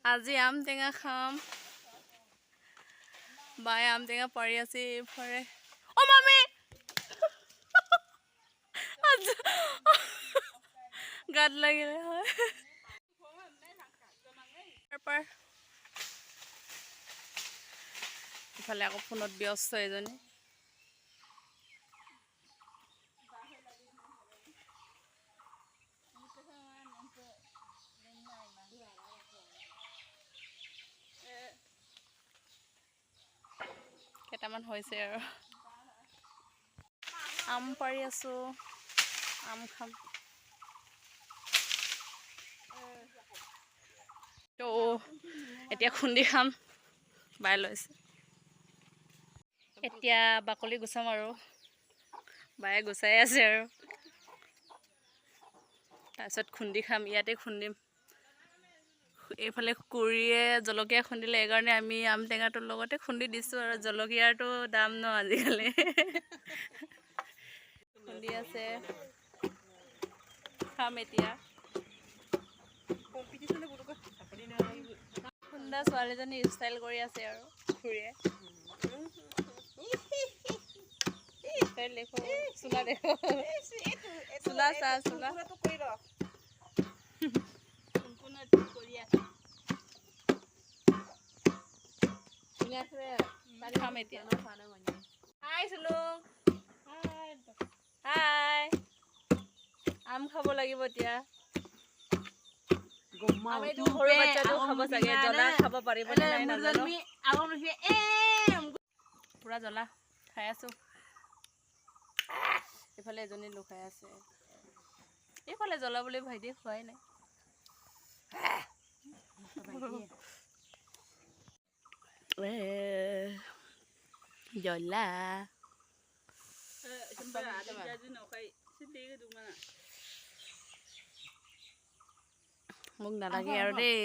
আজি আম টেঙা খাম বায়ে আম টেঙা পাৰি আছে এইফালে অ মামি গাত লাগিলে হয় ইফালে আকৌ ফোনত ব্যস্ত এজনী কেইটামান হৈছে আৰু আম পাৰি আছো আম খাম তো এতিয়া খুন্দি খাম বাই লৈছে এতিয়া বাকলি গুচাম আৰু বায়ে গুচাই আছে আৰু তাৰপিছত খুন্দি খাম ইয়াতে খুন্দিম এইফালে কুৰিয়ে জলকীয়া খুন্দিলে এইকাৰণে আমি আম টেঙাটোৰ লগতে খুন্দি দিছোঁ আৰু জলকীয়াৰটো দাম ন আজিকালি খুন্দি আছে খাম এতিয়া খুন্দা ছোৱালীজনী ষ্টাইল কৰি আছে আৰু খুৰীয়ে দেখো চোলা দেখো চোলা চা চোলা খাম এতিয়া হাই চুলুং হাই আম খাব লাগিব এতিয়া আমিতো সৰু বাচ্চাটো খাব চাগে জ্বলা খাব পাৰিব নে নাই নাজানো পুৰা জ্বলা খাই আছো এইফালে এজনী লুকাই আছে এইফালে জ্বলা বুলি ভাইটি খোৱাই নাই জ্বলা মোক নালাগে আৰু দেই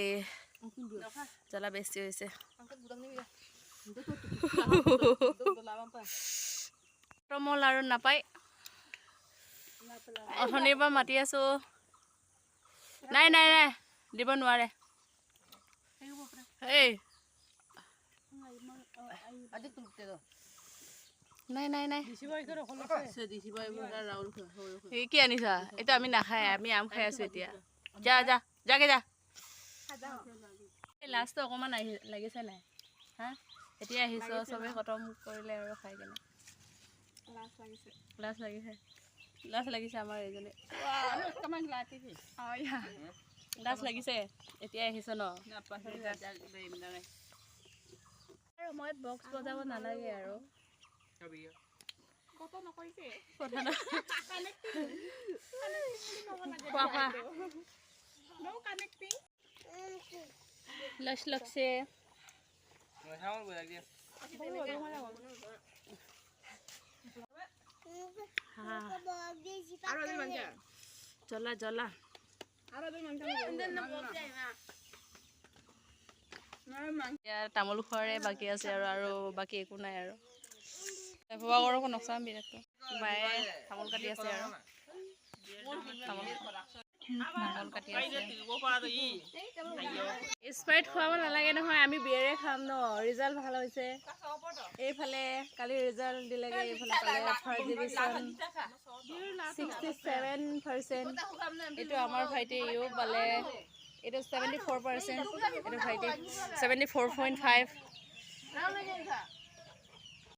জ্বলা বেছি হৈছে তমল আৰু নাপায় অথনিৰ পৰা মাতি আছো নাই নাই নাই দিব নোৱাৰে এই নাই নাই নাই কি আনিছা এইটো আমি নাখায় আমি আম খাই আছো এতিয়া যা যা যাগে যা লাষ্টটো অকণমান লাগিছে নাই হা এতিয়া আহিছ চবে খতম কৰিলে আৰু খাই কেনে লাজ লাগিছে আমাৰ এইজনী লাজ লাগিছে এতিয়া আহিছ ন সময়ত বক্স বজাব নালাগে আৰু লছ লগছে জ্বলা জ্বলা তামোল খোৱাৰে বাকী আছে আৰু বাকী একো নাই আৰু ভবা কৰকো নচাম বিৰাটটো বায়ে তামোল কাটি আছে আৰু তামোল কাটি আছে স্প্ৰাইট খুৱাব নালাগে নহয় আমি বিয়েৰে খাম ন ৰিজাল্ট ভাল হৈছে এইফালে কালি ৰিজাল্ট দিলেগে এইফালে পালে ফাৰ্ষ্ট ডিভিজন 67%। এইটো আমাৰ ভাইটি ইউ পালে এইটো 74%, এইটো ভাইটি 74.5